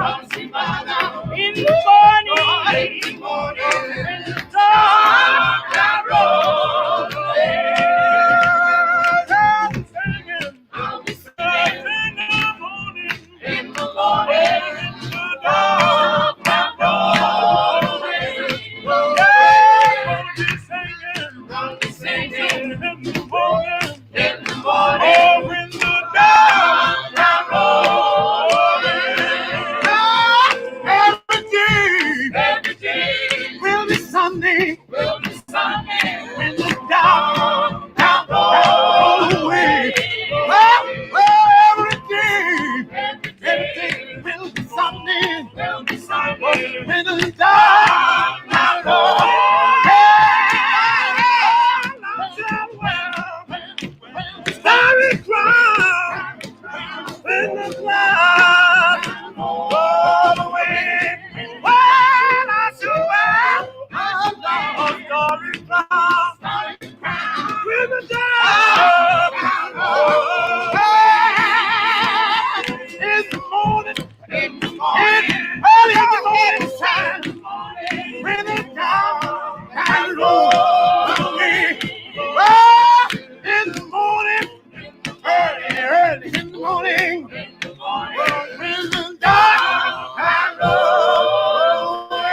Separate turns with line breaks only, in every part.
In the morning, when the dark cloud rolls away, I'll be singing in the morning, when the dark cloud rolls away. I'll be singing in the morning, oh, when the dark cloud rolls away. Every day will be Sunday, when the dark cloud rolls away. Every day will be Sunday, when the dark cloud rolls away. Starry cloud, when the clouds roll away. Well, I swear, a starry cloud, when the dark clouds in the morning, early in the morning time, when the dark clouds roll away. Well, in the morning, early in the morning, when the dark clouds roll away.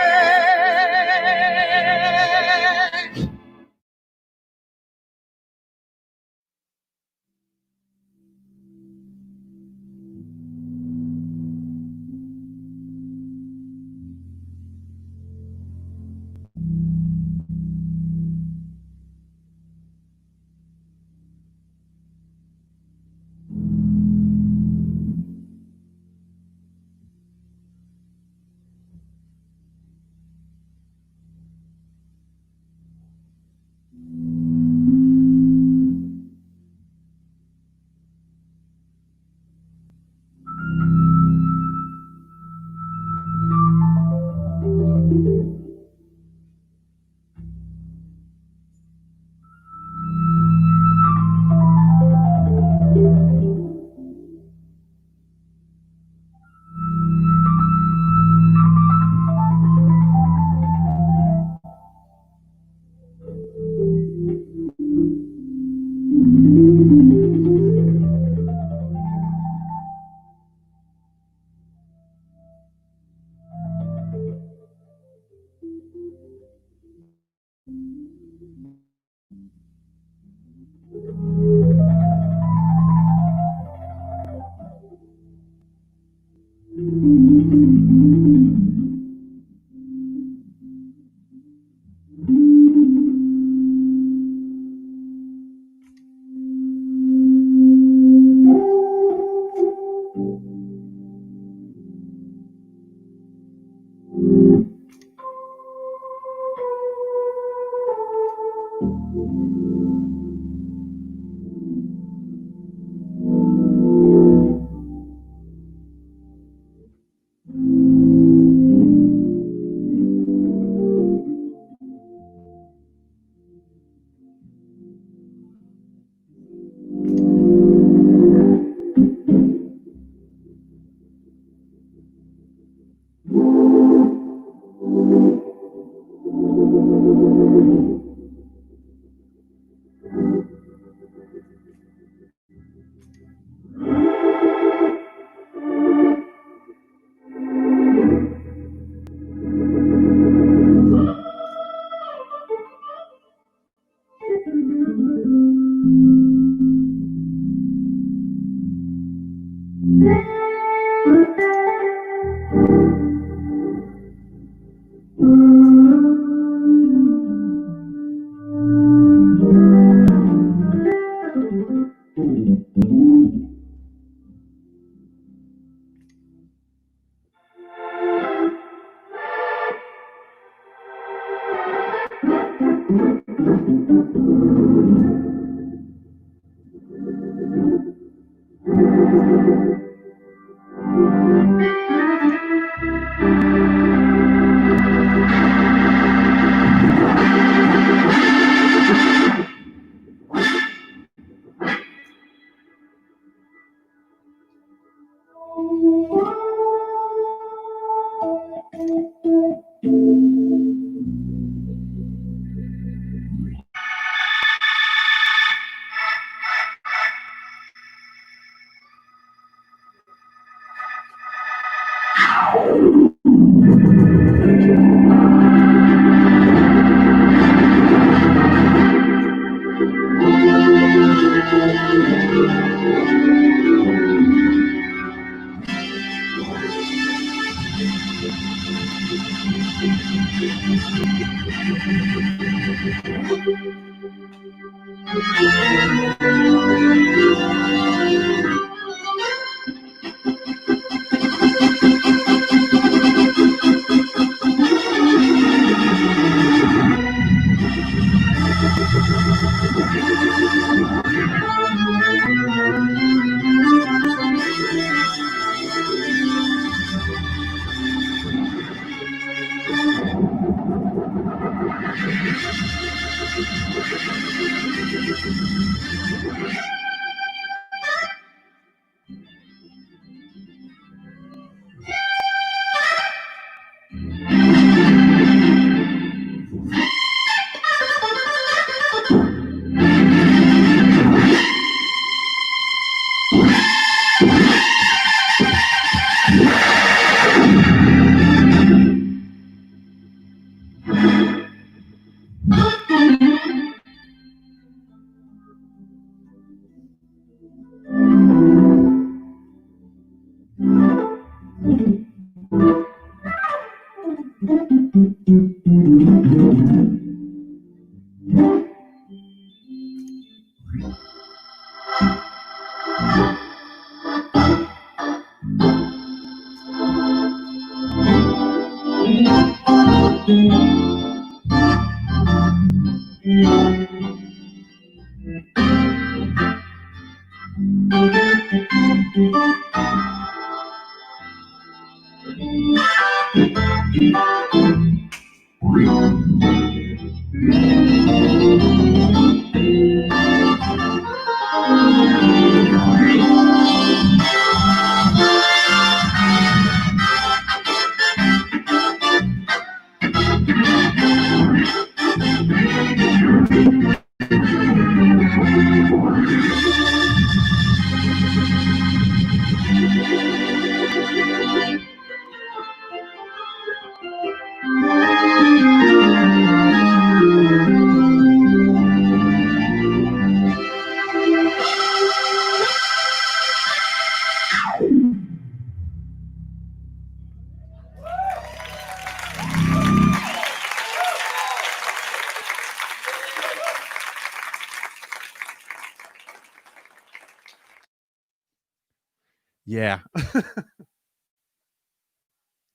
Yeah.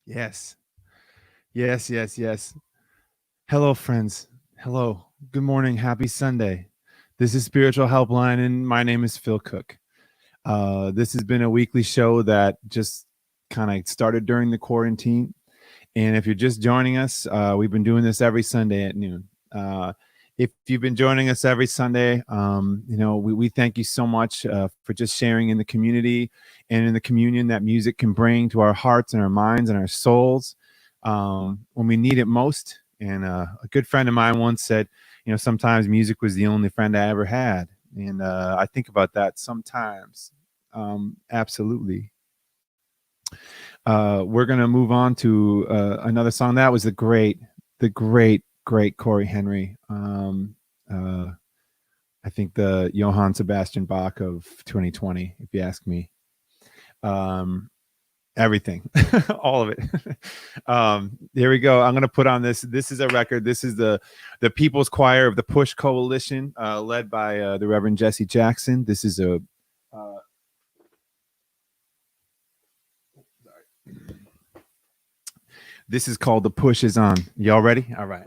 Yes. Yes, yes, yes. Hello, friends. Hello. Good morning. Happy Sunday. This is Spiritual Helpline, and my name is Phil Cook. This has been a weekly show that just kind of started during the quarantine. And if you're just joining us, we've been doing this every Sunday at noon. If you've been joining us every Sunday, we thank you so much for just sharing in the community and in the communion that music can bring to our hearts and our minds and our souls when we need it most. And a good friend of mine once said, sometimes music was the only friend I ever had. And I think about that sometimes. Absolutely. We're going to move on to another song. That was the great Corey Henry. I think the Johann Sebastian Bach of 2020, if you ask me. Everything, all of it. Here we go. I'm going to put on this. This is a record. This is the People's Choir of the Push Coalition, led by the Reverend Jesse Jackson. This is a This is called The Push Is On. Y'all ready? All right.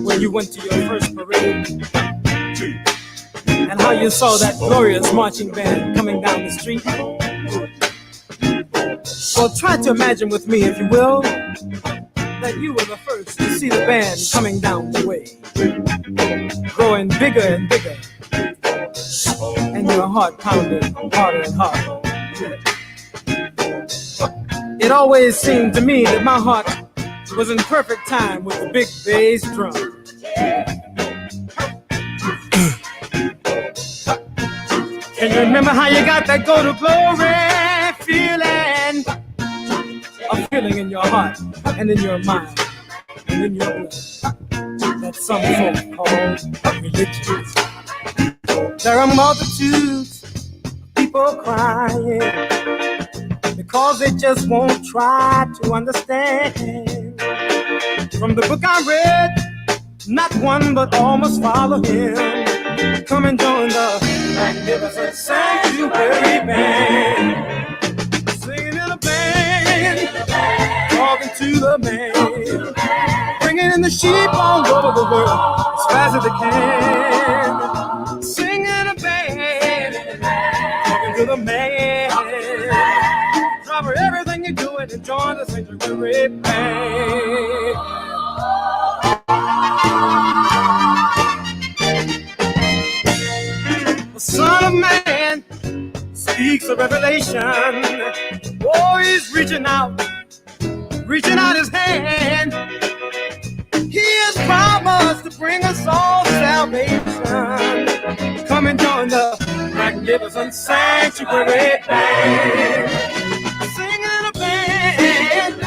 when you went to your first parade, and how you saw that glorious marching band coming down the street. Well, try to imagine with me, if you will, that you were the first to see the band coming down the way, growing bigger and bigger, and your heart pounding harder and harder. It always seemed to me that my heart was in perfect time with the big bass drum. Can you remember how you got that go to glory feeling? A feeling in your heart and in your mind and in your blood that some folk call religion. There are multitudes of people crying because they just won't try to understand. From the book I read, not one but all must follow him. Come and join the magnificent sanctuary band. Singing in a band, talking to the man, bringing in the sheep all over the world as fast as they can. Singing in a band, talking to the man, drop everything you're doing and join the sanctuary band. The Son of Man speaks a revelation. Oh, he's reaching out his hand. He has promised to bring us all salvation. Come and join the magnificent sanctuary band. Singing a band,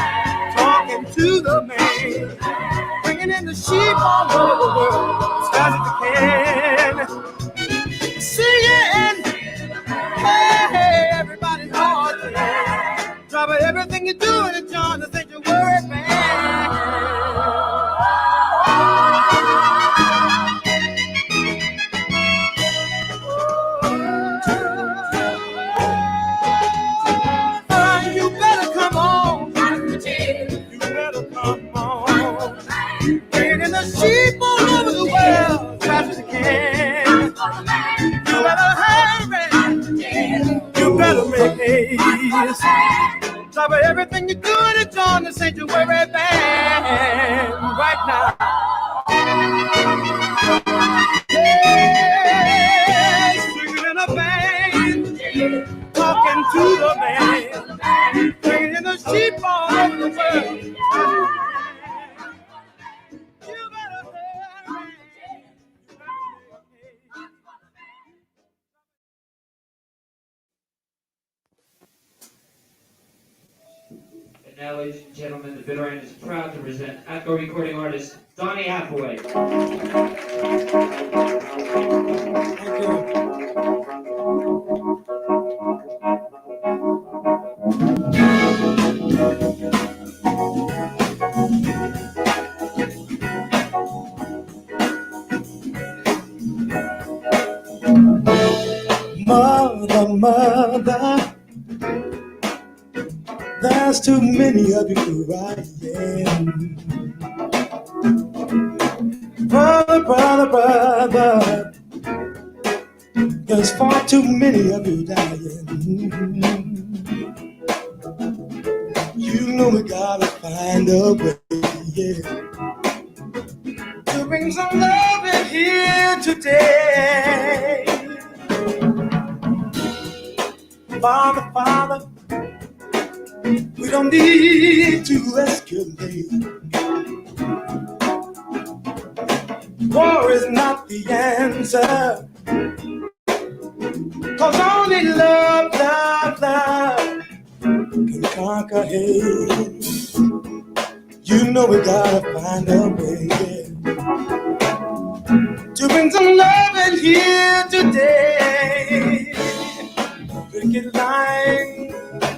talking to the man, bringing in the sheep all over the world as fast as they can. Singing, hey, everybody's heart, drop everything you're doing and join the sanctuary band. You better come on, you better come on, bringing in the sheep all over the world as fast as you can. You better hurry, you better make haste, drop everything you're doing and join the sanctuary band right now. Yeah, singing in a band, talking to the man, bringing in the sheep all over the world. You better hurry.
And now, ladies and gentlemen, the Bitter End is proud to present outdoor recording artist Donnie Hathaway.
Thank you.
Mother, mother, there's too many of you crying. Brother, brother, brother, there's far too many of you dying. You know we gotta find a way, yeah, to bring some love in here today. Father, Father, we don't need to escalate. War is not the answer, 'cause only love, love, love can conquer hate. You know we gotta find a way, yeah, to bring some love in here today. Picket lines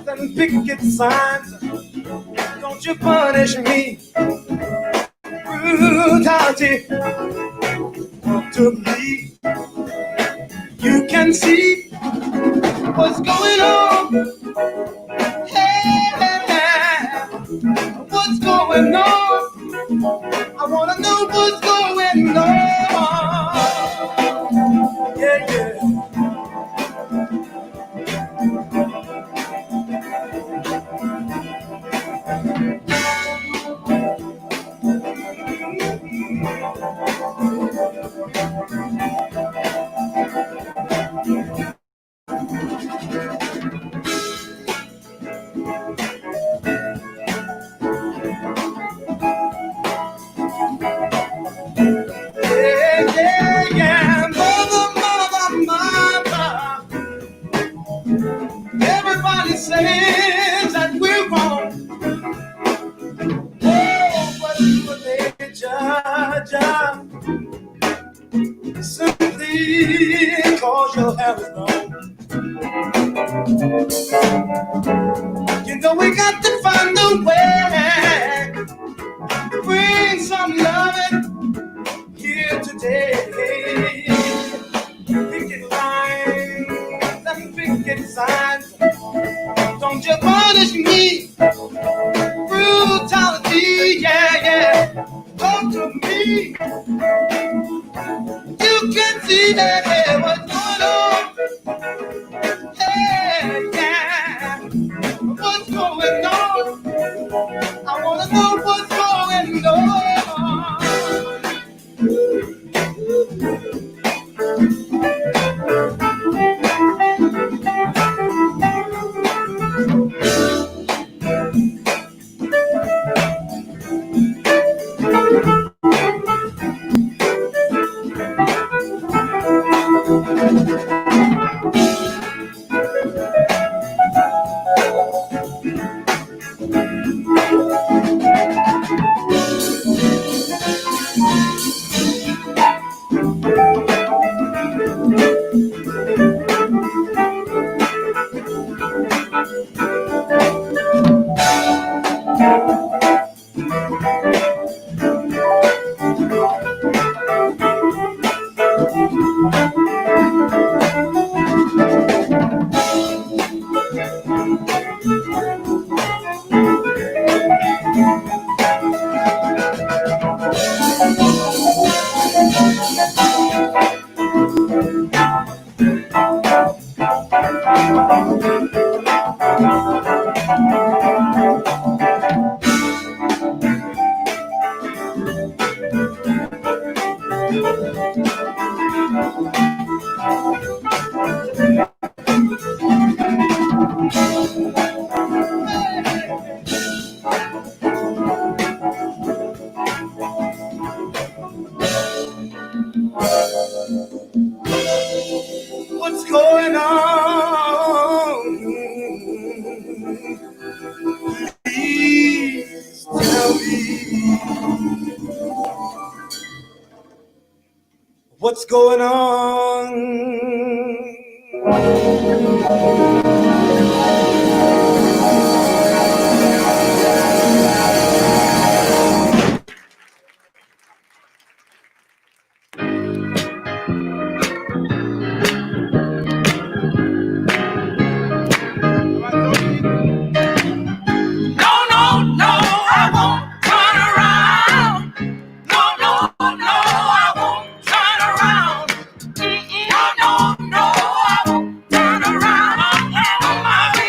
and picket signs, don't you punish me. Brutality to me. You can see what's going on. Hey, what's going on? I wanna know what's going on. Yeah, yeah. Yeah, yeah, yeah. Mother, mother, mother. Everybody says that we're wrong. Oh, but you and they judge us simply cause your hair is long. You know we got to find a way to bring some loving here today. Picket lines and picket signs. Don't you punish me. Brutality, yeah, yeah. Talk to me. You can see that what's going on. Hey, yeah. What's going on? I wanna know what's going on. What's going on? Please tell me. What's going on?
No, I won't turn around.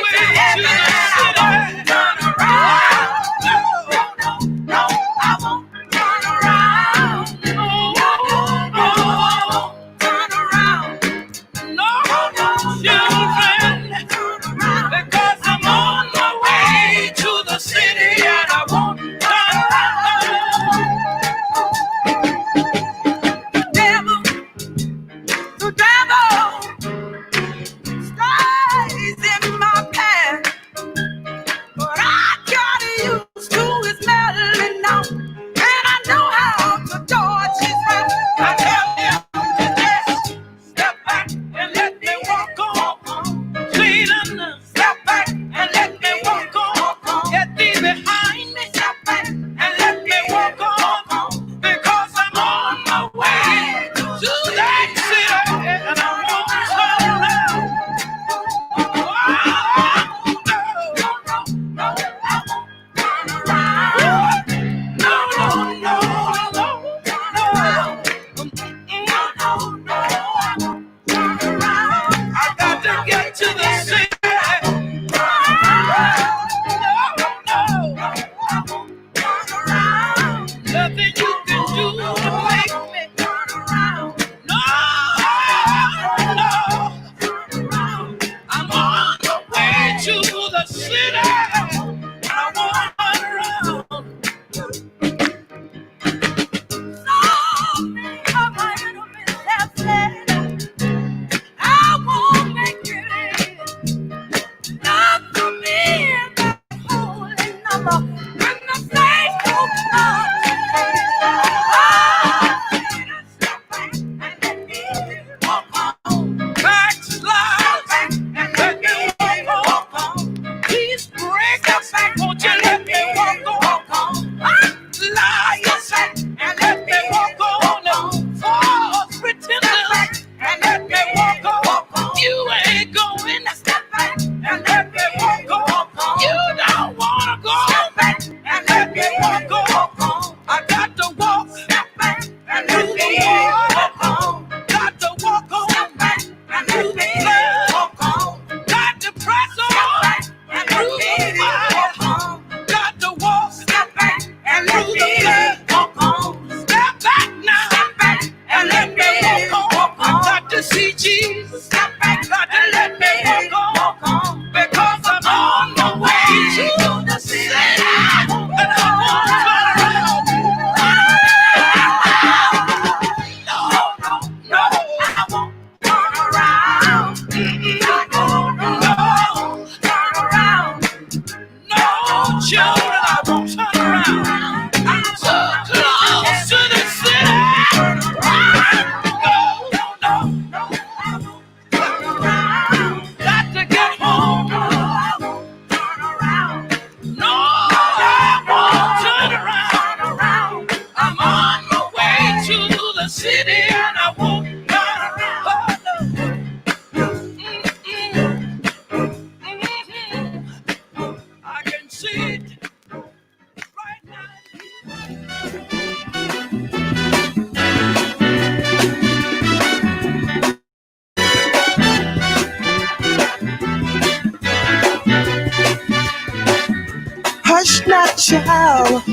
Hush not, child,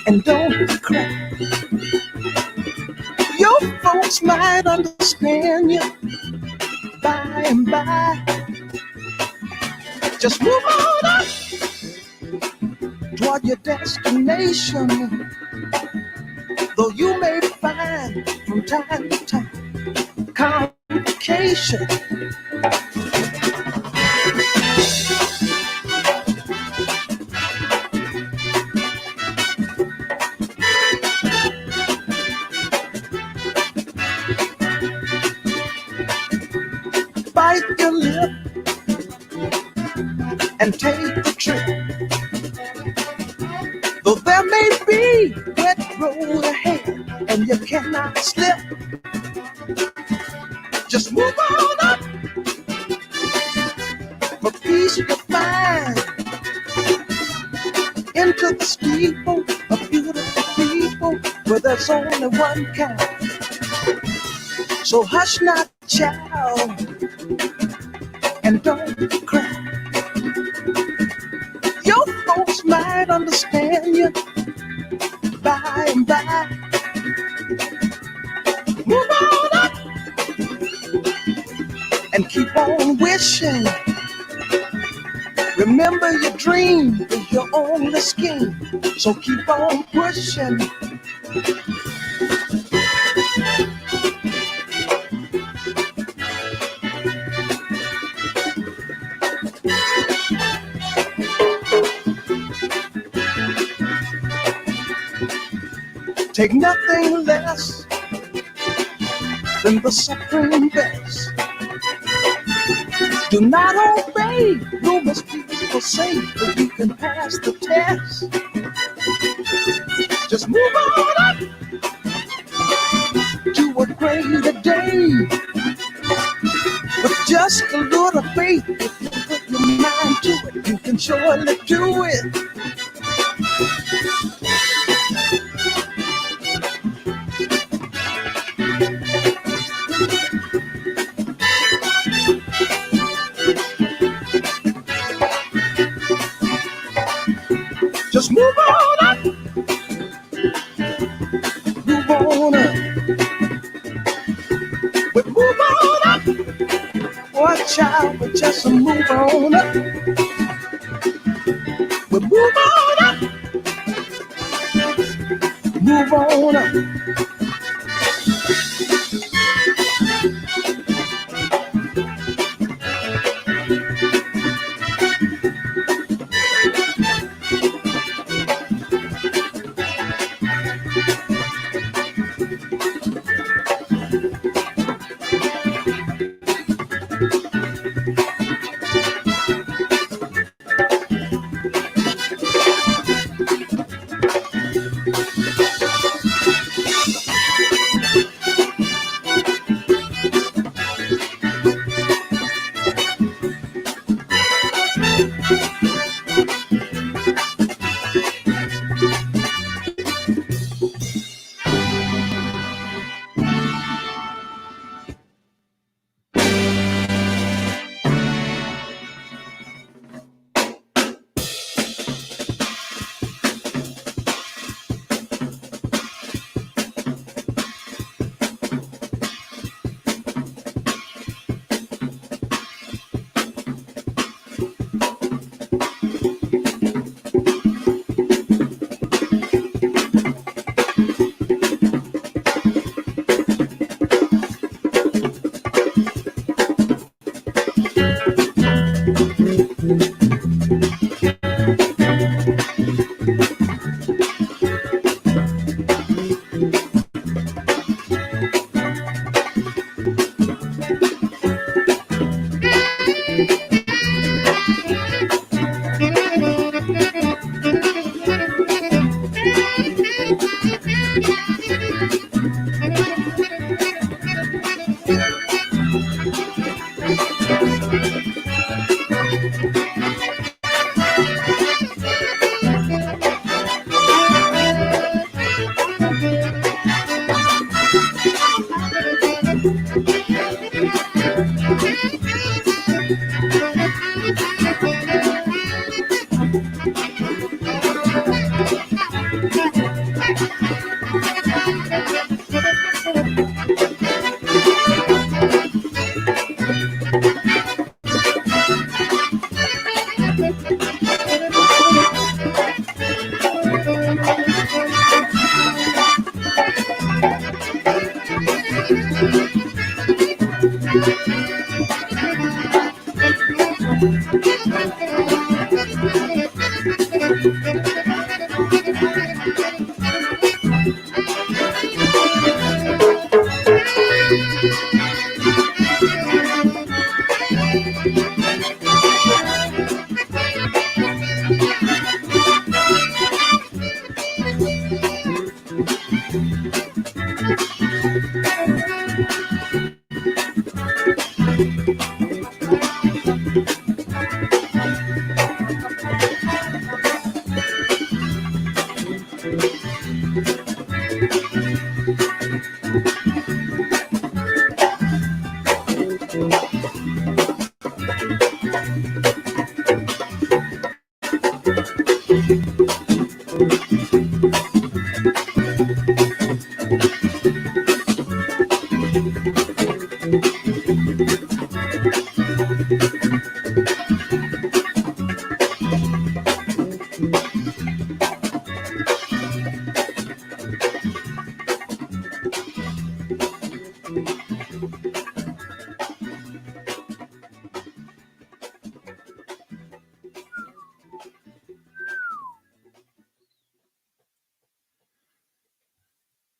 and don't cry. Your folks might understand you by and by. Just move on up toward your destination. Though you may find from time to time complication. Bite your lip and take the trip. Though there may be wet road ahead and you cannot slip, just move on up for peace to find. Into the steeple of beautiful people where there's only one kind. So hush not, child, and don't cry. Your folks might understand you by and by. Move on up and keep on wishing. Remember your dream is your only scheme, so keep on pushing. Take nothing less than the supreme best. Do not obey rumors people say, but you can pass the test. Just move on up to a greater day. With just a little faith, if you put your mind to it, you can surely do it. Just move on up. Move on up. We move on up. Watch out, but just move on up. We move on up. Move on up.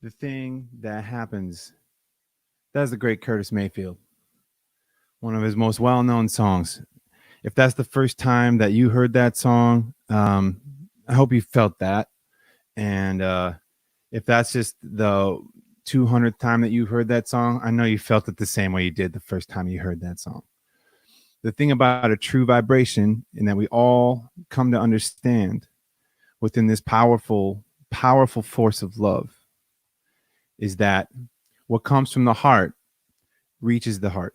The thing that happens. That's the great Curtis Mayfield, one of his most well-known songs. If that's the first time that you heard that song, I hope you felt that. And if that's just the 200th time that you heard that song, I know you felt it the same way you did the first time you heard that song. The thing about a true vibration, and that we all come to understand within this powerful, powerful force of love, is that what comes from the heart reaches the heart.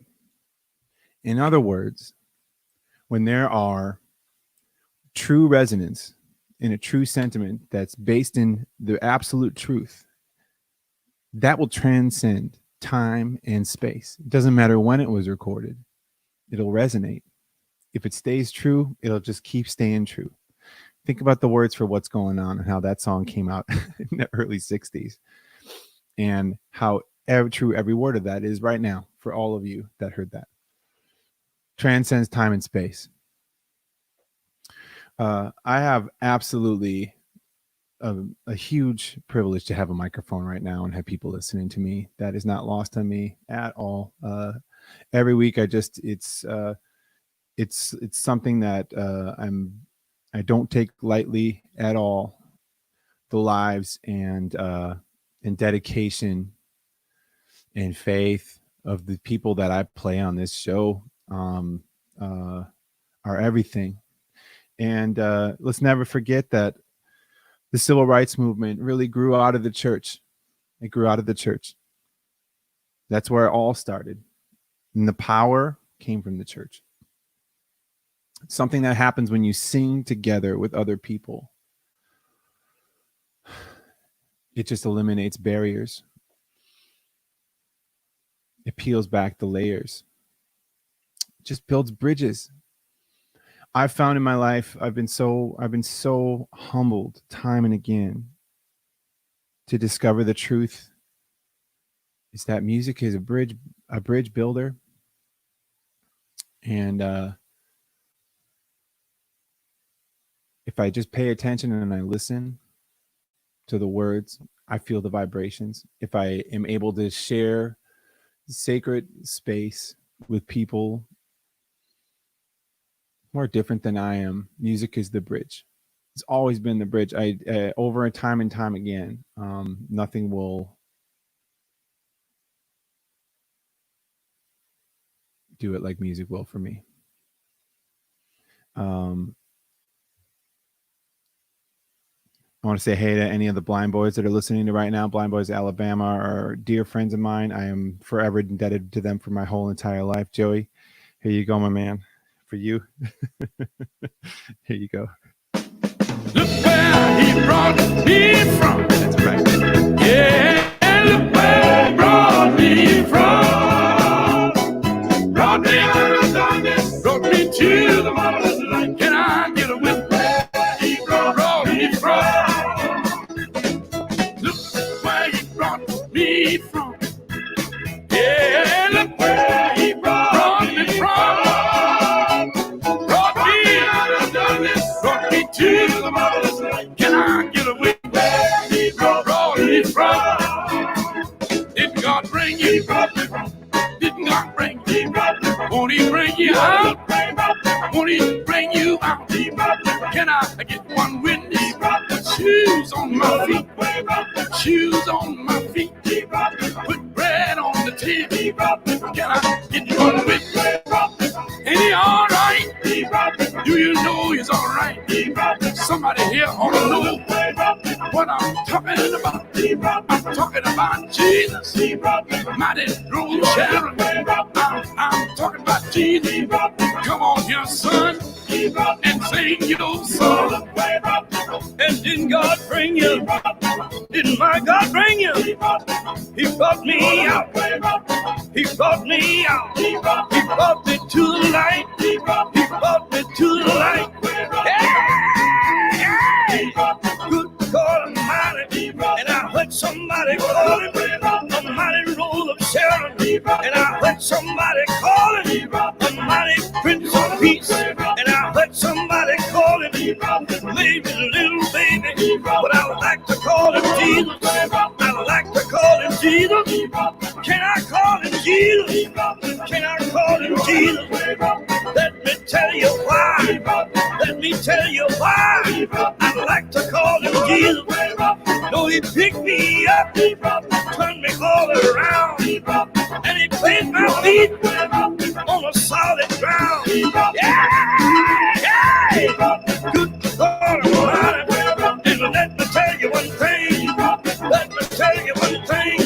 In other words, when there are true resonance in a true sentiment that's based in the absolute truth, that will transcend time and space. It doesn't matter when it was recorded, it'll resonate. If it stays true, it'll just keep staying true. Think about the words for What's Going On and how that song came out in the early 60s, and how true every word of that is right now for all of you that heard that. Transcends time and space. I have absolutely a huge privilege to have a microphone right now and have people listening to me. That is not lost on me at all. Every week, it's something that I don't take lightly at all. The lives and dedication and faith of the people that I play on this show are everything. And let's never forget that the civil rights movement really grew out of the church. It grew out of the church. That's where it all started. And the power came from the church. It's something that happens when you sing together with other people. It just eliminates barriers. It peels back the layers. It just builds bridges. I've found in my life, I've been so humbled time and again to discover the truth is that music is a bridge builder. And if I just pay attention and I listen to the words, I feel the vibrations. If I am able to share sacred space with people more different than I am, music is the bridge. It's always been the bridge. Over time and time again, nothing will do it like music will for me. I want to say hey to any of the Blind Boys that are listening to right now. Blind Boys Alabama are dear friends of mine. I am forever indebted to them for my whole entire life. Joey, here you go, my man. For you. Here you go.
Look where he brought me from.
That's right.
Yeah, look where he brought me from. Brought me out of darkness, brought me to the marvelous light. Can I get a whip? Where he brought me from. Look where he brought me bring you? Didn't God bring you? Won't he bring you out? Won't he bring you out? Can I get one witness? Shoes on my feet, shoes on my feet, put bread on the table. Can I get one witness? Ain't he all right? Do you know he's all right? Somebody here ought to know what I'm talking about. I'm talking about Jesus, mighty Rose Sharon. I'm talking about Jesus. Come on here, son, and sing your song. And didn't God bring you? Didn't my God bring you? He brought me out. He brought me out. He brought me to the light. He brought me to the light. Hey, good God Almighty. And I heard somebody calling a mighty Rose of Sharon. And I heard somebody calling a mighty Prince of Peace. And I heard somebody calling maybe little baby, but I would like to call him Jesus. I would like to call him Jesus. Can I call him Jesus? Can I call him Jesus? Let me tell you why. Let me tell you why. I'd like to call him Jesus. No, he picked me up, turned me all around, and he placed my feet on a solid ground. Yeah, good Lord Almighty. And let me tell you one thing. Let me tell you one thing.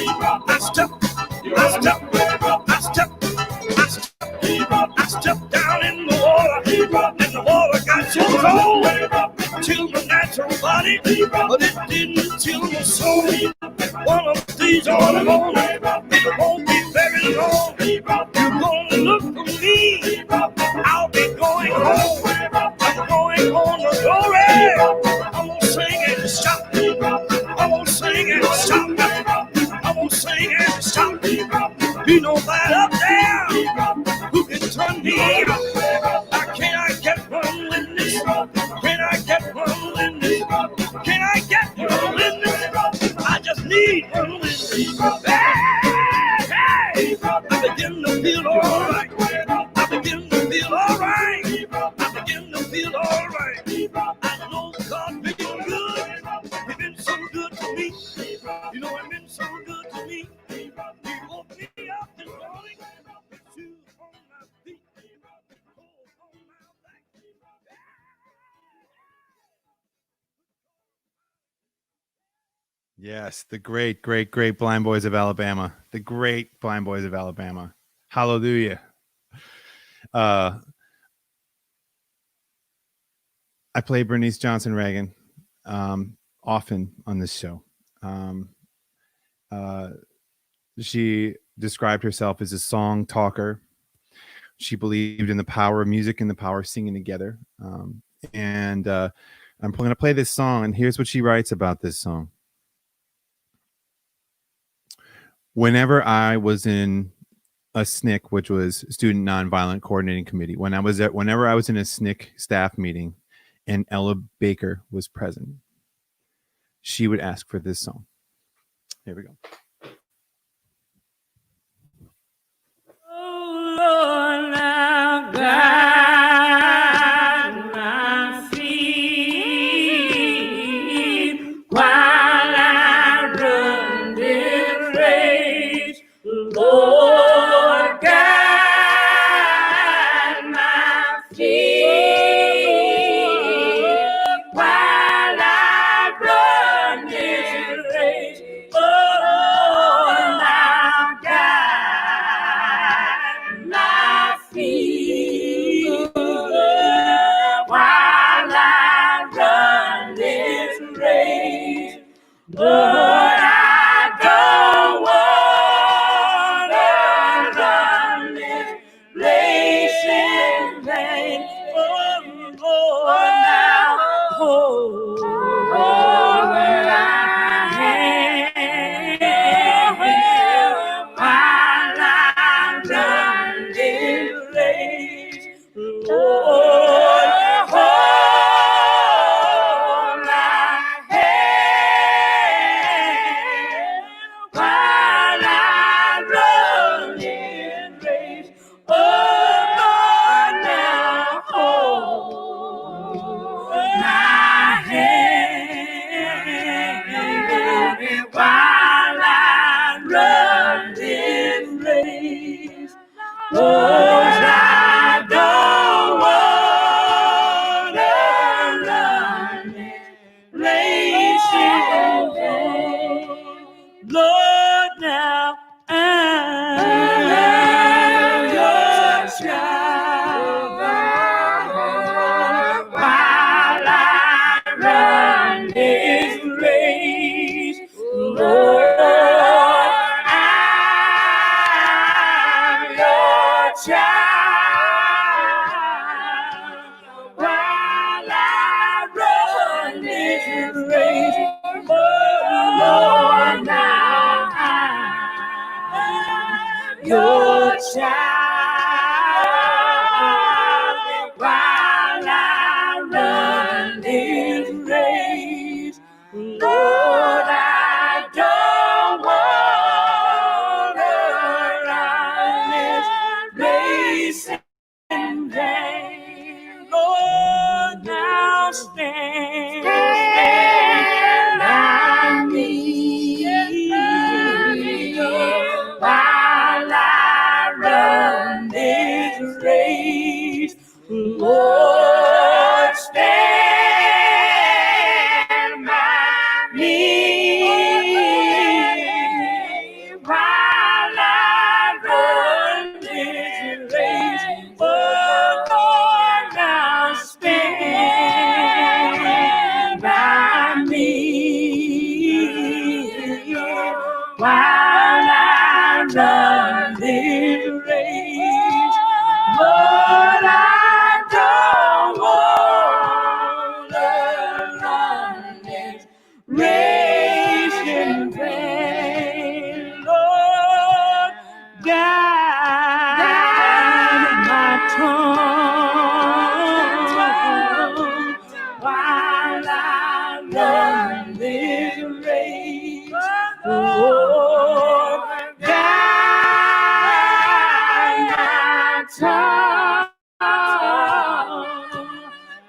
I stepped down in the water, and the water got so cold, till my natural body, but it didn't chill my soul. One of these all alone, it won't be very long. You're gonna look for me. I'll be going home. I'm going on the glory. I'm gonna sing and shout. I'm gonna sing and shout. I'm gonna sing and shout. Be nobody up there who can turn me out. Can I get one witness? Can I get one witness? Can I get one witness? I just need one witness. Hey, I begin to feel all right. I begin to feel all right. I begin to feel all right. I know God's been good. He's been so good to me. You know, he's been so good to me. He woke me up this morning. Shoes on my feet. Clothes on my back.
Yes, the great, great, great Blind Boys of Alabama. The great Blind Boys of Alabama. Hallelujah. I play Bernice Johnson Reagan often on this show. She described herself as a song talker. She believed in the power of music and the power of singing together. And I'm going to play this song, and here's what she writes about this song. Whenever I was in a SNCC, which was Student Nonviolent Coordinating Committee, whenever I was in a SNCC staff meeting and Ella Baker was present, she would ask for this song. Here we go.
Oh, Lord, now guide my feet while I run this race. Lord, guide my feet while I run this race. Oh, now guide my feet while I run this race. Lord, I don't wanna 'cause I don't wanna run this race in vain. Lord, now I'm your child. While I run this race, Lord, I'm your child. While I run this race, Lord, now I'm your child. While I run this race, Lord, I don't wanna run this race in vain. Lord, now stand by me while I run this race. Lord, stand by me while I run this race. Oh, Lord, now stand by me while I run this race. Lord, I don't wanna run this race in vain. Lord, guide my tongue while I run this race. Lord, guide my tongue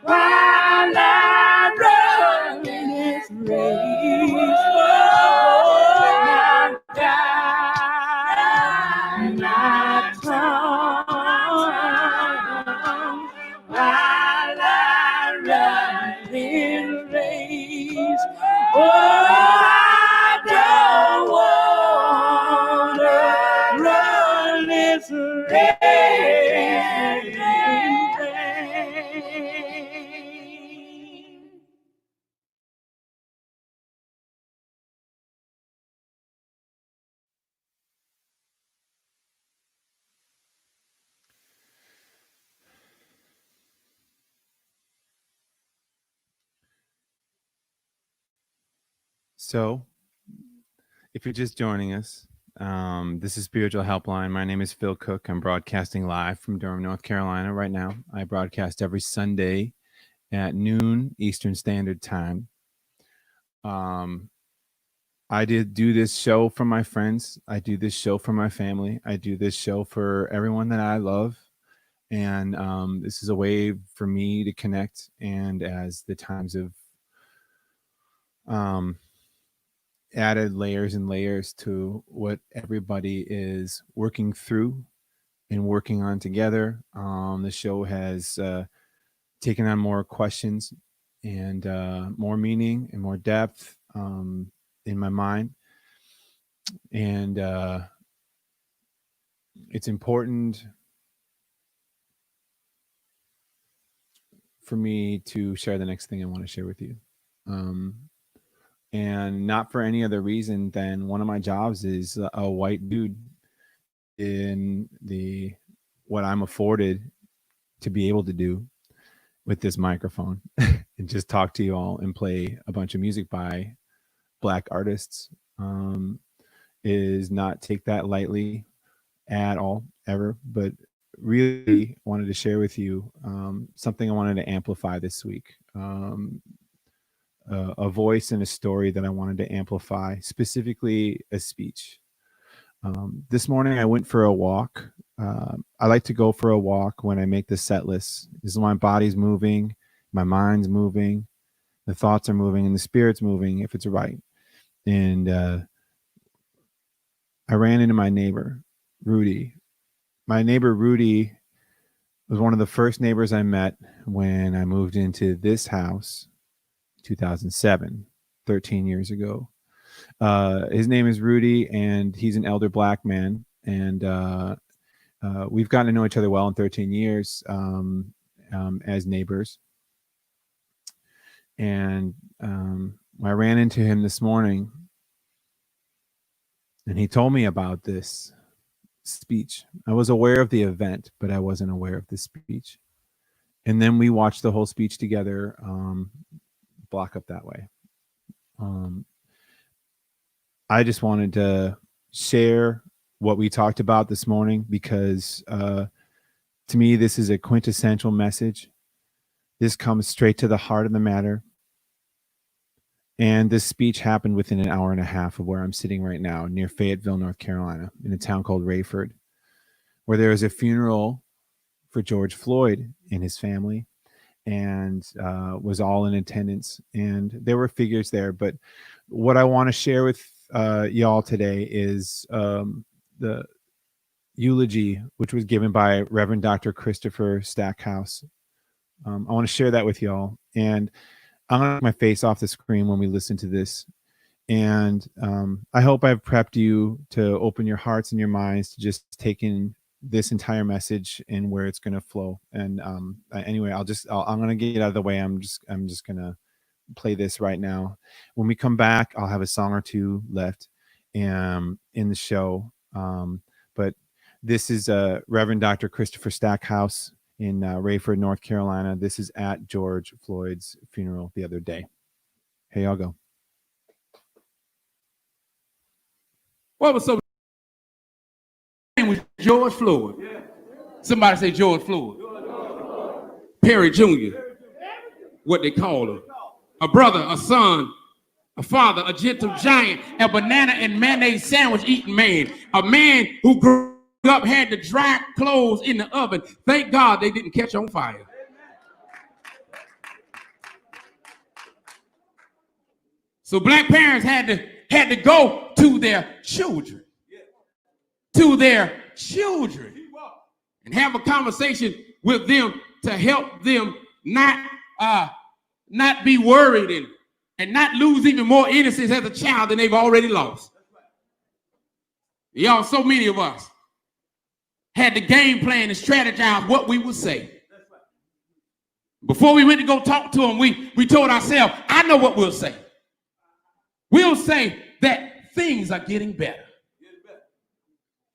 while I run this race. Lord, now guide my tongue while I run this race. Oh, I don't wanna run this race in vain.
So, if you're just joining us, this is Spiritual Helpline. My name is Phil Cook. I'm broadcasting live from Durham, North Carolina right now. I broadcast every Sunday at noon Eastern Standard Time. I did do this show for my friends. I do this show for my family. I do this show for everyone that I love. And this is a way for me to connect. And as the times of added layers and layers to what everybody is working through and working on together, the show has taken on more questions and more meaning and more depth in my mind. And it's important for me to share the next thing I want to share with you. And not for any other reason than one of my jobs is a white dude in the what I'm afforded to be able to do with this microphone and just talk to you all and play a bunch of music by Black artists is not take that lightly at all, ever, but really wanted to share with you something I wanted to amplify this week. A voice and a story that I wanted to amplify, specifically a speech. This morning I went for a walk. I like to go for a walk when I make the set list. This is my body's moving, my mind's moving, the thoughts are moving, and the spirit's moving if it's right. And I ran into my neighbor, Rudy, my neighbor Rudy was one of the first neighbors I met when I moved into this house, 2007, 13 years ago. His name is Rudy, and he's an elder black man, and we've gotten to know each other well in 13 years as neighbors. And I ran into him this morning, and he told me about this speech. I was aware of the event, but I wasn't aware of the speech. And then we watched the whole speech together, block up that way. I just wanted to share what we talked about this morning because to me, this is a quintessential message. This comes straight to the heart of the matter. And this speech happened within an hour and a half of where I'm sitting right now, near Fayetteville, North Carolina, in a town called Rayford, where there is a funeral for George Floyd and his family, and was all in attendance. And there were figures there. But what I want to share with y'all today is the eulogy, which was given by Reverend Dr. Christopher Stackhouse. I want to share that with y'all. And I'm going to take my face off the screen when we listen to this. And I hope I've prepped you to open your hearts and your minds to just take in this entire message and where it's going to flow. And anyway, I'm going to get out of the way. I'm just going to play this right now. When we come back, I'll have a song or two left in the show. But this is Reverend Dr. Christopher Stackhouse in Rayford, North Carolina. This is at George Floyd's funeral the other day. Here y'all go.
What was so? Name was George Floyd. Yeah. Somebody say George Floyd. Perry Jr. What they call him. A brother, a son, a father, a gentle giant, a banana and mayonnaise sandwich eating man. A man who grew up, had to dry clothes in the oven. Thank God they didn't catch on fire. So black parents had to go to their children. And have a conversation with them to help them not be worried and not lose even more innocence as a child than they've already lost. Y'all, so many of us had the game plan and strategize what we would say. Before we went to go talk to them, we told ourselves, I know what we'll say. We'll say that things are getting better.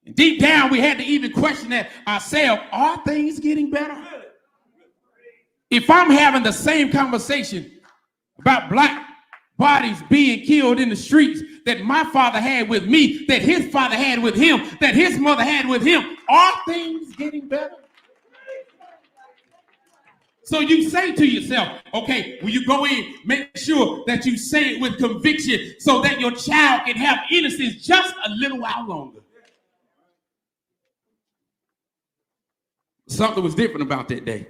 And deep down, we had to even question that ourselves, are things getting better? If I'm having the same conversation about black bodies being killed in the streets that my father had with me, that his father had with him, that his mother had with him, are things getting better? So you say to yourself, okay, when you go in, make sure that you say it with conviction so that your child can have innocence just a little while longer. Something was different about that day.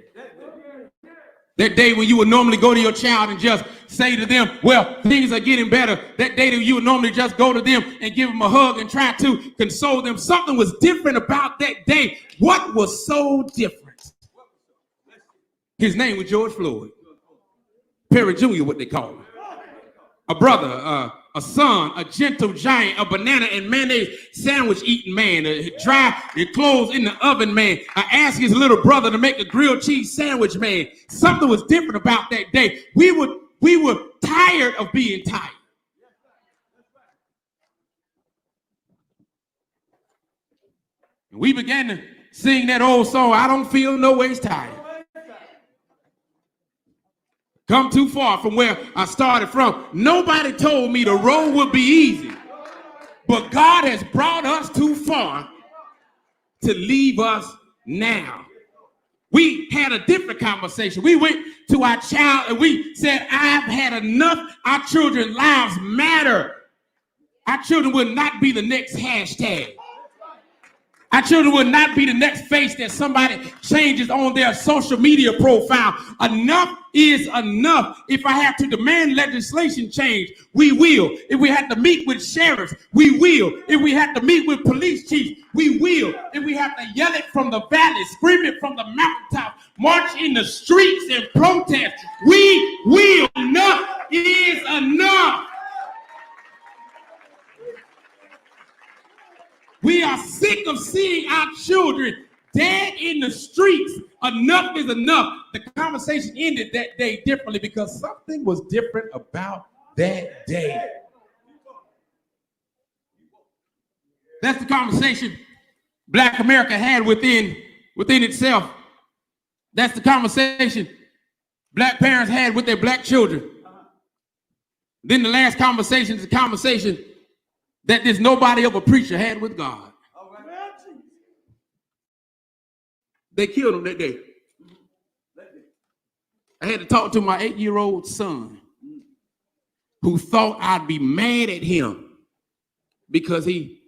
That day when you would normally go to your child and just say to them, well, things are getting better. That day that you would normally just go to them and give them a hug and try to console them. Something was different about that day. What was so different? His name was George Floyd. Perry Jr., what they call him. A brother, a son, a gentle giant, a banana and mayonnaise sandwich eating man, a dry your clothes in the oven man. I asked his little brother to make a grilled cheese sandwich man. Something was different about that day. We were tired of being tired. And we began to sing that old song, I don't feel no ways tired. Come too far from where I started from. Nobody told me the road would be easy, but God has brought us too far to leave us now. We had a different conversation. We went to our child and we said, I've had enough. Our children's lives matter. Our children will not be the next hashtag. Our children will not be the next face that somebody changes on their social media profile. Enough is enough. If I have to demand legislation change, we will. If we have to meet with sheriffs, we will. If we have to meet with police chiefs, we will. If we have have to yell it from the valley, scream it from the mountaintop, march in the streets and protest. We will. Enough is enough. We are sick of seeing our children dead in the streets. Enough is enough. The conversation ended that day differently because something was different about that day. That's the conversation Black America had within itself. That's the conversation Black parents had with their Black children. Then the last conversation is the conversation that this nobody of a preacher had with God. They killed him that day. I had to talk to my 8-year-old son who thought I'd be mad at him because he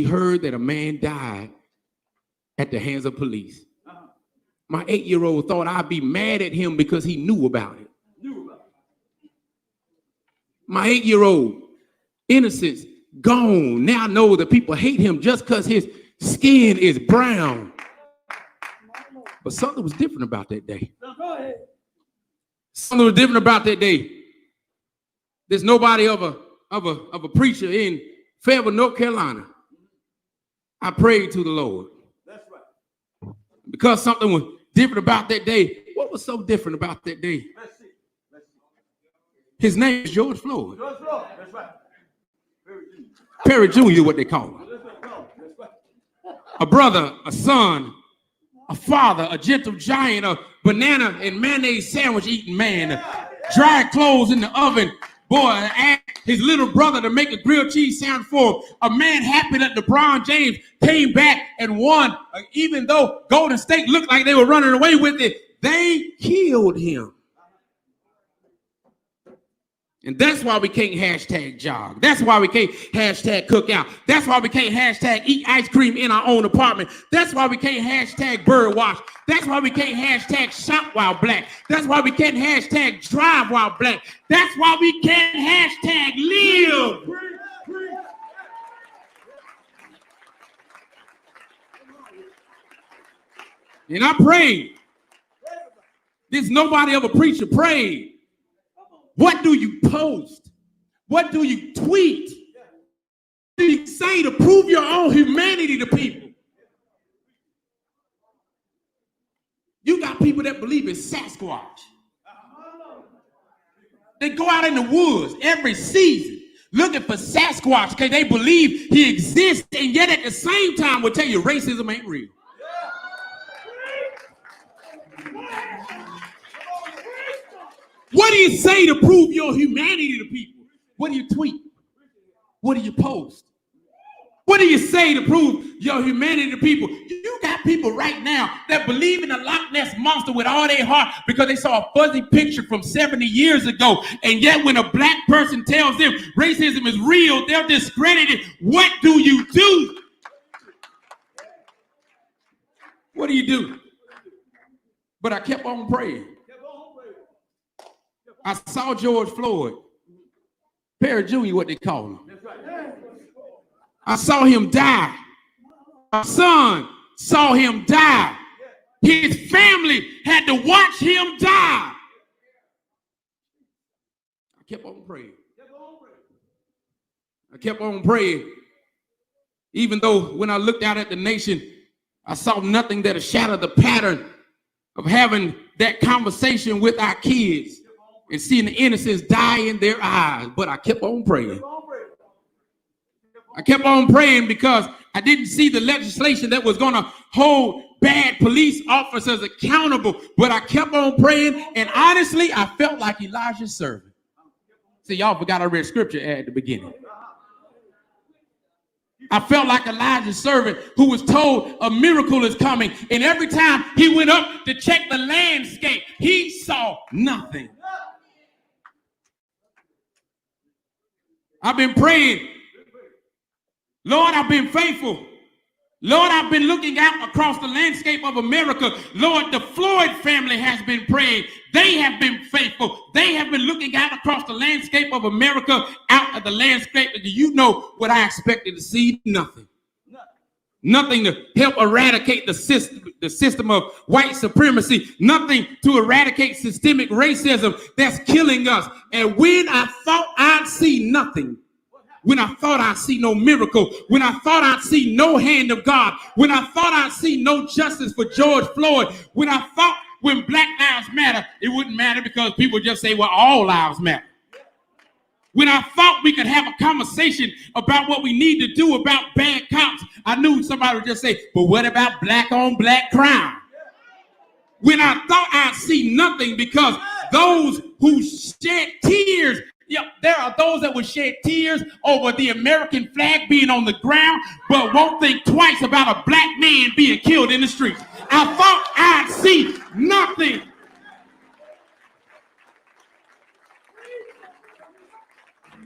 heard that a man died at the hands of police. My 8-year-old thought I'd be mad at him because he knew about it. My 8-year-old, innocence gone, now know that people hate him just because his skin is brown. But something was different about that day. Something was different about that day. There's nobody of a preacher in Fayetteville, North Carolina. I prayed to the Lord. That's right. Because something was different about that day. What was so different about that day? Let's see. His name is George Floyd. George Floyd. That's right. Perry Jr., what they call him. A brother, a son, a father, a gentle giant, a banana and mayonnaise sandwich eating man, dry clothes in the oven, boy, asked his little brother to make a grilled cheese sandwich for him. A man happy that LeBron James came back and won, even though Golden State looked like they were running away with it. They killed him. And that's why we can't hashtag jog. That's why we can't hashtag cook out. That's why we can't hashtag eat ice cream in our own apartment. That's why we can't hashtag bird watch. That's why we can't hashtag shop while black. That's why we can't hashtag drive while black. That's why we can't hashtag live. And I prayed. This nobody of a preacher prayed. What do you post? What do you tweet? What do you say to prove your own humanity to people? You got people that believe in Sasquatch. They go out in the woods every season looking for Sasquatch because they believe he exists, and yet at the same time will tell you racism ain't real. What do you say to prove your humanity to people? What do you tweet? What do you post? What do you say to prove your humanity to people? You got people right now that believe in the Loch Ness Monster with all their heart because they saw a fuzzy picture from 70 years ago. And yet when a black person tells them racism is real, they're discredited. What do you do? What do you do? But I kept on praying. I saw George Floyd, Perry Jr., what they call him. I saw him die. My son saw him die. His family had to watch him die. I kept on praying. I kept on praying. Even though when I looked out at the nation, I saw nothing that shadowed the pattern of having that conversation with our kids and seeing the innocence die in their eyes. But I kept on praying. I kept on praying because I didn't see the legislation that was going to hold bad police officers accountable. But I kept on praying, and honestly, I felt like Elijah's servant. See, y'all forgot I read scripture at the beginning. I felt like Elijah's servant who was told a miracle is coming, and every time he went up to check the landscape, he saw nothing. I've been praying. Lord, I've been faithful. Lord, I've been looking out across the landscape of America. Lord, the Floyd family has been praying. They have been faithful. They have been looking out across the landscape of America, out of the landscape. Do you know what I expected to see? Nothing. Nothing to help eradicate the system of white supremacy. Nothing to eradicate systemic racism that's killing us. And when I thought I'd see nothing, when I thought I'd see no miracle, when I thought I'd see no hand of God, when I thought I'd see no justice for George Floyd, when I thought when Black Lives Matter, it wouldn't matter because people just say, well, all lives matter. When I thought we could have a conversation about what we need to do about bad cops, I knew somebody would just say, but what about black on black crime? When I thought I'd see nothing because those who shed tears, there are those that would shed tears over the American flag being on the ground, but won't think twice about a black man being killed in the streets. I thought I'd see nothing.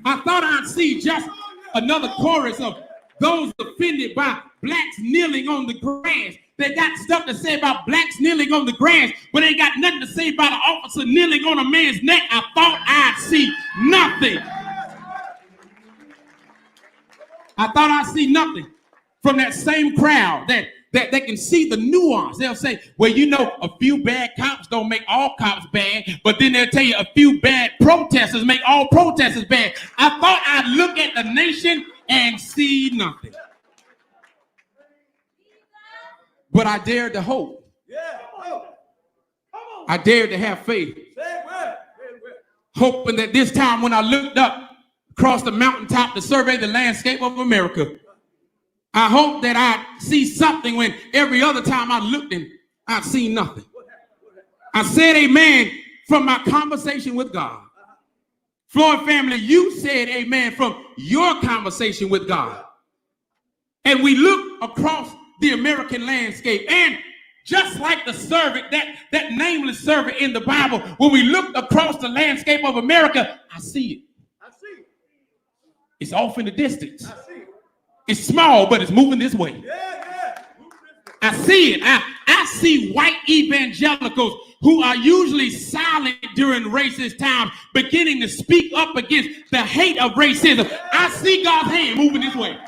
I thought I'd see just another chorus of those offended by blacks kneeling on the grass. They got stuff to say about blacks kneeling on the grass, but they got nothing to say about an officer kneeling on a man's neck. I thought I'd see nothing. I thought I'd see nothing from that same crowd that they can see the nuance. They'll say, well, you know, a few bad cops don't make all cops bad, but then they'll tell you a few bad protesters make all protesters bad. I thought I'd look at the nation and see nothing. But I dared to hope. I dared to have faith. Hoping that this time when I looked up across the mountaintop to survey the landscape of America, I hope that I'd see something when every other time I looked and I'd seen nothing. I said amen from my conversation with God. Floyd family, you said amen from your conversation with God. And we look across the American landscape, and just like the servant, that nameless servant in the Bible, when we look across the landscape of America, I see it. It's off in the distance. It's small, but it's moving this way. I see it. I see white evangelicals who are usually silent during racist times beginning to speak up against the hate of racism. I see God's hand moving this way.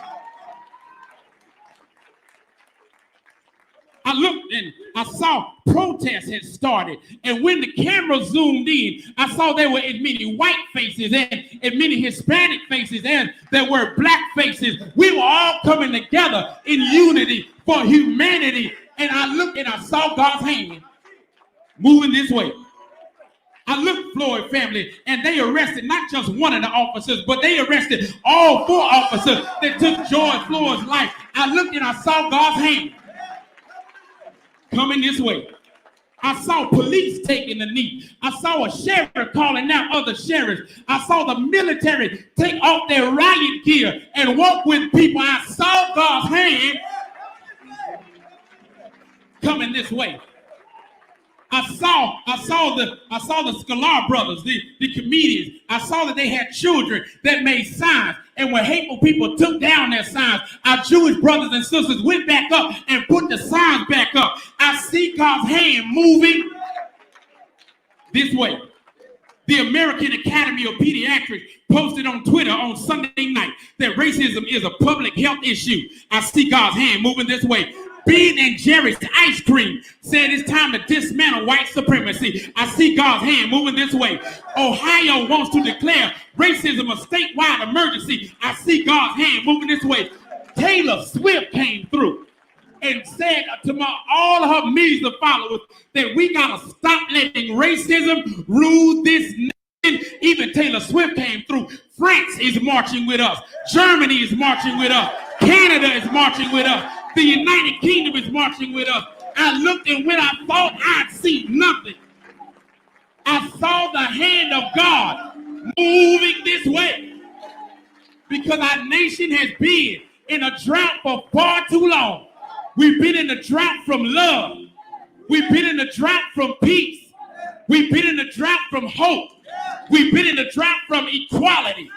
I looked and I saw protests had started. And when the camera zoomed in, I saw there were as many white faces and as many Hispanic faces and there were black faces. We were all coming together in unity for humanity. And I looked and I saw God's hand moving this way. I looked, Floyd family, and they arrested not just one of the officers, but they arrested all 4 officers that took George Floyd's life. I looked and I saw God's hand coming this way. I saw police taking the knee. I saw a sheriff calling out other sheriffs. I saw the military take off their riot gear and walk with people. I saw God's hand coming this way. I saw the Scalar brothers, the comedians. I saw that they had children that made signs. And when hateful people took down their signs, our Jewish brothers and sisters went back up and put the signs back up. I see God's hand moving this way. The American Academy of Pediatrics posted on Twitter on Sunday night that racism is a public health issue. I see God's hand moving this way. Ben and Jerry's ice cream said it's time to dismantle white supremacy. I see God's hand moving this way. Ohio wants to declare racism a statewide emergency. I see God's hand moving this way. Taylor Swift came through and said to all of her millions of followers that we gotta stop letting racism rule this nation. Even Taylor Swift came through. France is marching with us. Germany is marching with us. Canada is marching with us. The United Kingdom is marching with us. I looked, and when I thought I'd see nothing, I saw the hand of God moving this way. Because our nation has been in a drought for far too long. We've been in a drought from love. We've been in a drought from peace. We've been in a drought from hope. We've been in a drought from equality.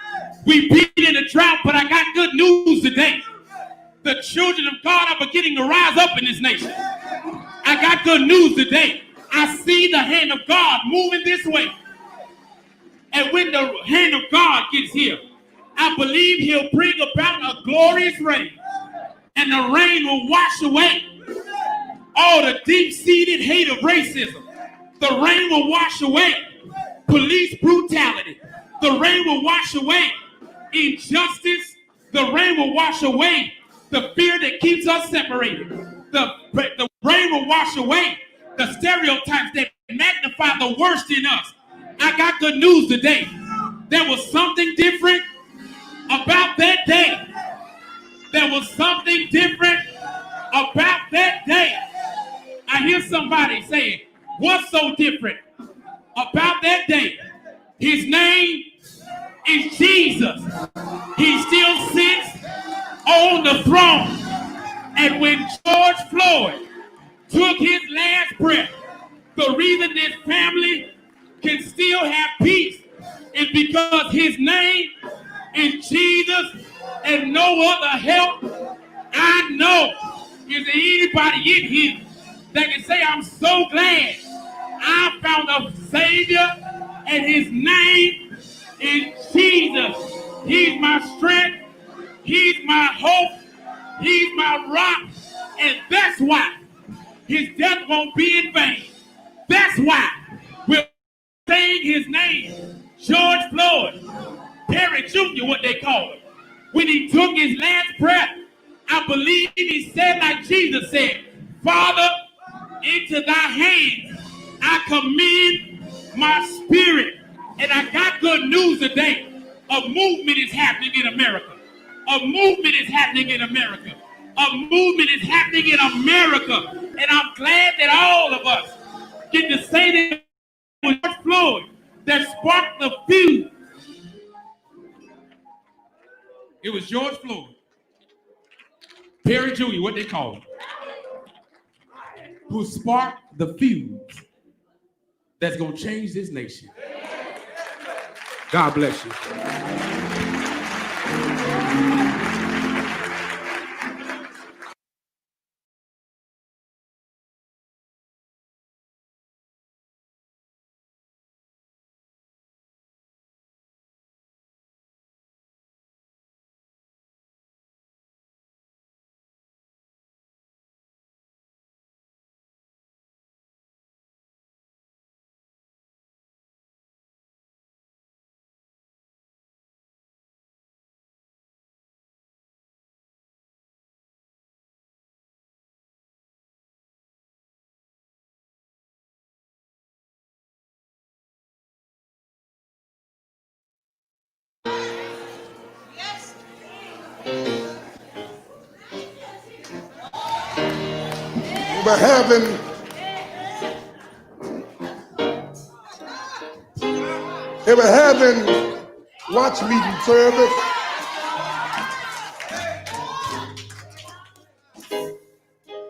We've been in a drought, but I got good news today. The children of God are beginning to rise up in this nation. I got good news today. I see the hand of God moving this way. And when the hand of God gets here, I believe he'll bring about a glorious reign. and the rain will wash away all the deep-seated hate of racism. The rain will wash away police brutality. The rain will wash away injustice. The rain will wash away the fear that keeps us separated. The rain will wash away the stereotypes that magnify the worst in us. I got good news today. There was something different about that day. There was something different about that day. I hear somebody saying, what's so different about that day? His name is Jesus. He still sits on the throne. And when George Floyd took his last breath, the reason this family can still have peace is because his name is Jesus and no other help I know. Is there anybody in here that can say, I'm so glad I found a Savior and his name is Jesus. He's my strength. He's my hope. He's my rock. And that's why his death won't be in vain. That's why we're saying his name. George Floyd, Perry Jr., what they call him. When he took his last breath, I believe he said like Jesus said, Father, into thy hands I commend my spirit. And I got good news today. A movement is happening in America. A movement is happening in America. A movement is happening in America. And I'm glad that all of us get to say that it was George Floyd that sparked the fuse. It was George Floyd, Perry Jr., what they call him, who sparked the fuse that's going to change this nation. God bless you.
We're having watch meeting service.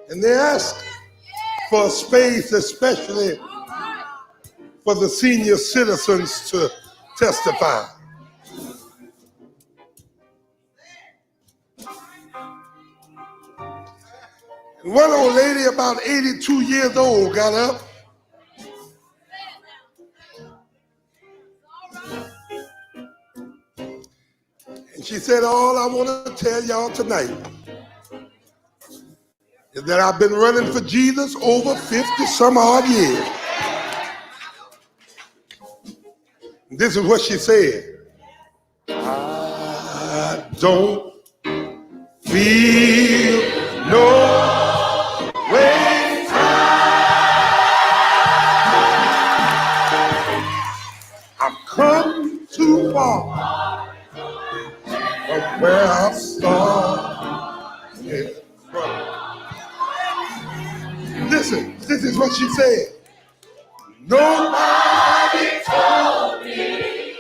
And they asked for a space, especially for the senior citizens to testify. And one old lady about 82 years old got up and she said, all I want to tell y'all tonight is that I've been running for Jesus over 50 some odd years. And this is what she said. I don't feel no way. I've come too far from where I started from. Listen, this is what she said. Nobody told me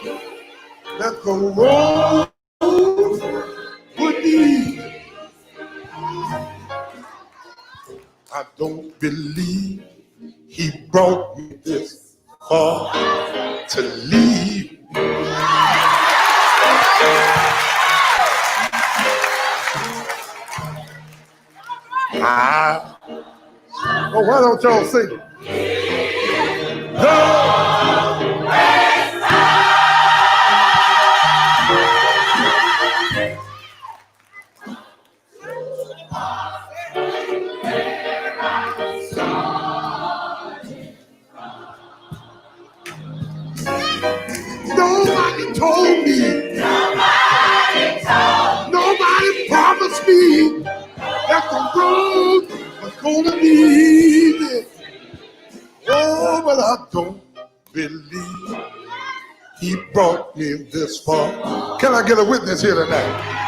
that the road would be easy. I don't believe he brought me this far to leave. Well, why don't y'all sing it? gonna be easy. Oh, but I don't believe he brought me this far. Can I get a witness here tonight?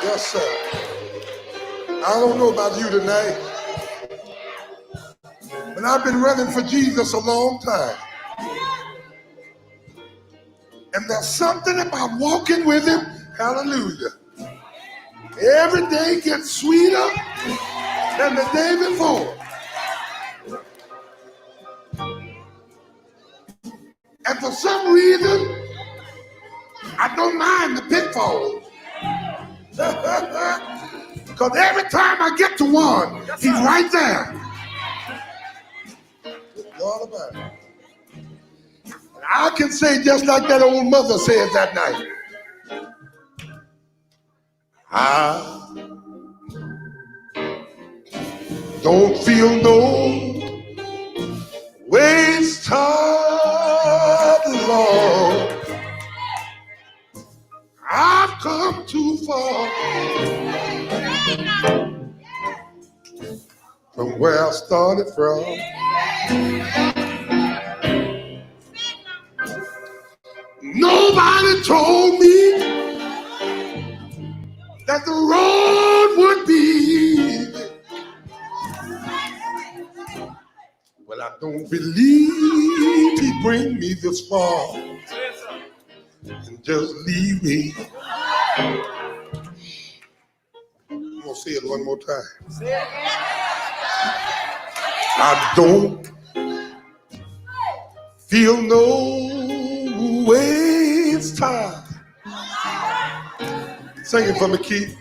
Yes, sir. I don't know about you tonight, but I've been running for Jesus a long time. And there's something about walking with him, hallelujah. Every day gets sweeter than the day before. And for some reason, I don't mind the pitfalls. Because every time I get to one, he's right there. It's all about it. And I can say just like that old mother said that night. I don't feel no waste time, Lord. I've come too far from where I started from. Nobody told me that the road would be easy. Well, I don't believe he bring me this far and just leave me. I'm gonna say it one more time. I don't feel no waste time. Sing it for me, Keith.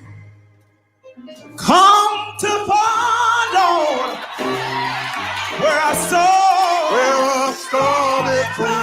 Come to find out where I
started from.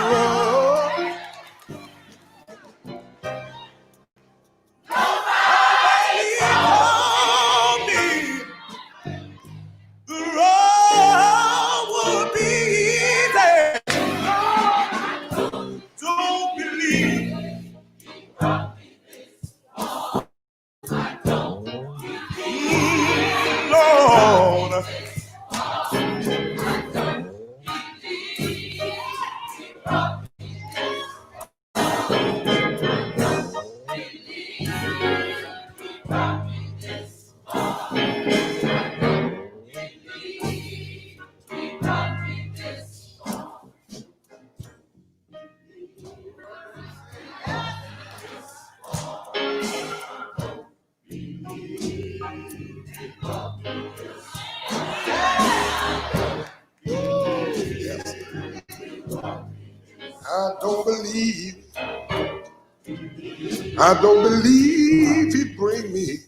I don't believe he bring me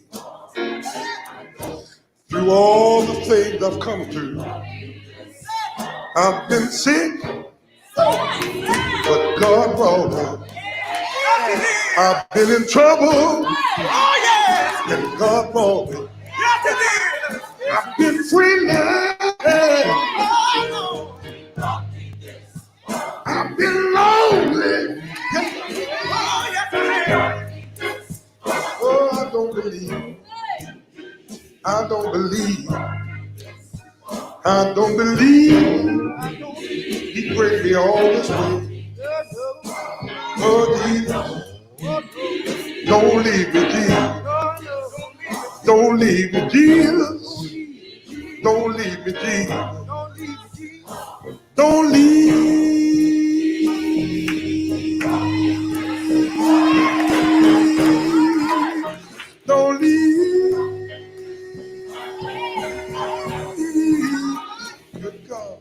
through all the things I've come through. I've been sick, but God brought me. I've been in trouble, and God brought me. I've been free, I've been lonely. Oh, I don't believe. I don't believe. I don't believe he bring me all this way. Oh, Jesus, don't leave me, Jesus. Don't leave me, Jesus. Don't leave me, Jesus. Don't leave. Don't leave. Good God.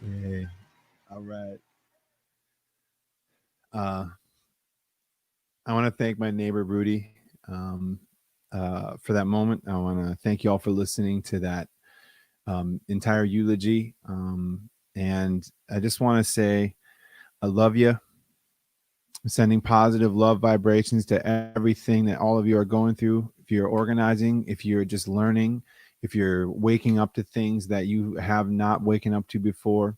Yay. All right. I want to thank my neighbor Rudy for that moment. I want to thank you all for listening to that entire eulogy. And I just want to say, I love you. I'm sending positive love vibrations to everything that all of you are going through. If you're organizing, if you're just learning, if you're waking up to things that you have not waken up to before,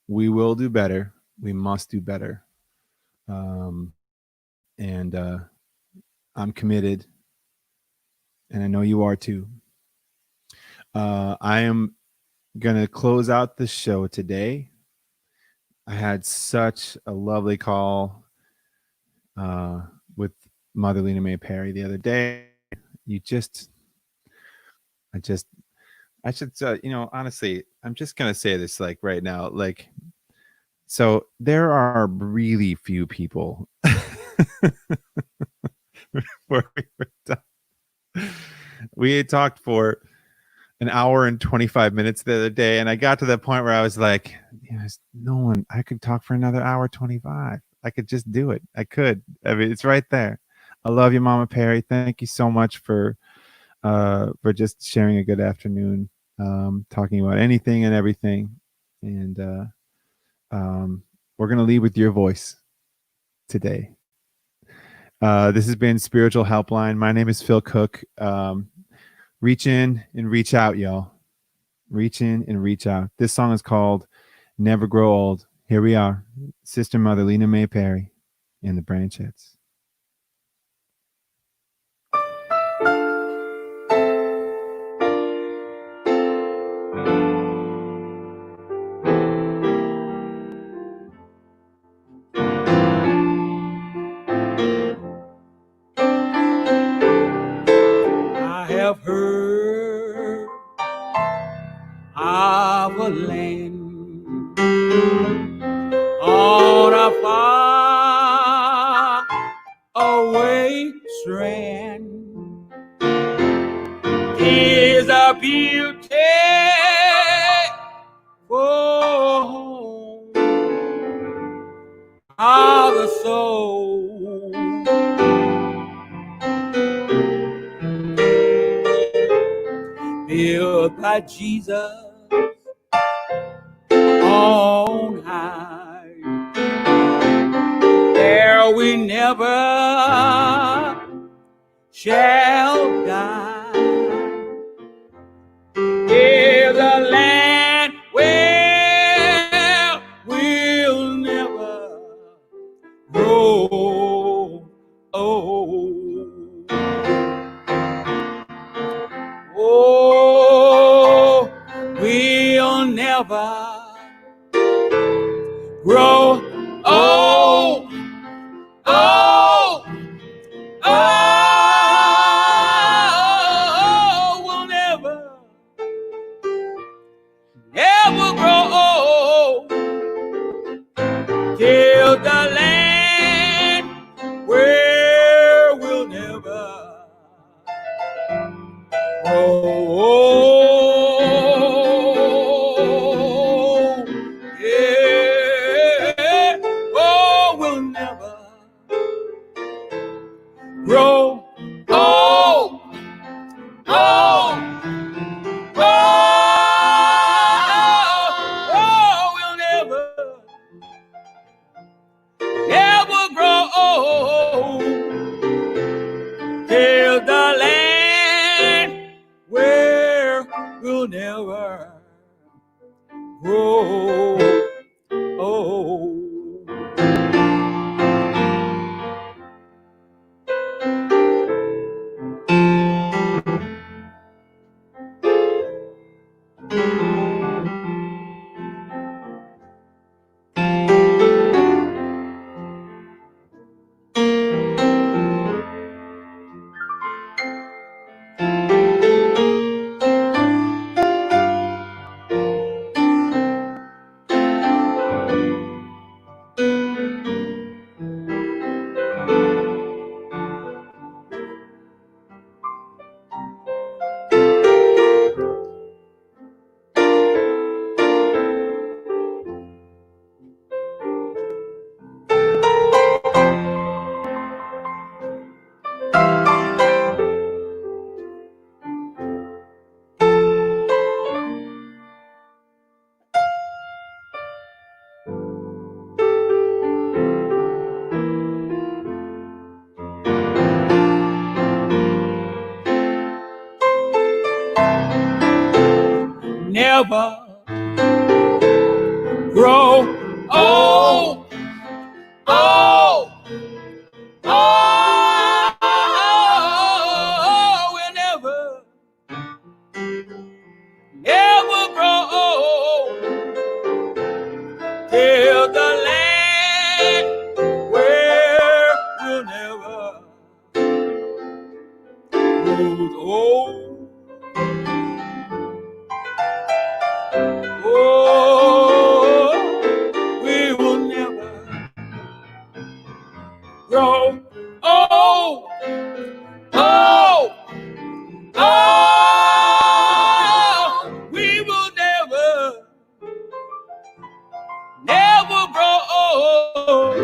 we will do better. We must do better. And I'm committed, and I know you are too. I am going to close out the show today. I had such a lovely call with Mother Lena Mae Perry the other day. I should, honestly, I'm just going to say this like right now. Like, so there are really few people where we had talked for an hour and 25 minutes the other day, and I got to the point where I was like, no one, I could talk for another hour 25. I could just do it. I could. I mean, it's right there. I love you, Mama Perry. Thank you so much for just sharing a good afternoon, talking about anything and everything. And we're going to leave with your voice today. This has been Spiritual Helpline. My name is Phil Cook. Reach in and reach out, y'all. Reach in and reach out. This song is called Never Grow Old. Here we are, Sister Mother Lena Mae Perry and the Branchettes.
I have heard of a land on a far away strand is a beautiful home of the soul. Built by Jesus on high, there we never shall die. Is a land where we'll never grow old. Oh, we'll never grow old. Oh, oh, we'll never grow old till the land where we'll never grow old. Yeah, oh, we'll never grow old. Oh, we'll never grow old till the land where we'll never grow old. never grow old. Oh, we'll never grow old till the land where we'll never grow old. Oh, we will never grow old. Oh, we will never grow old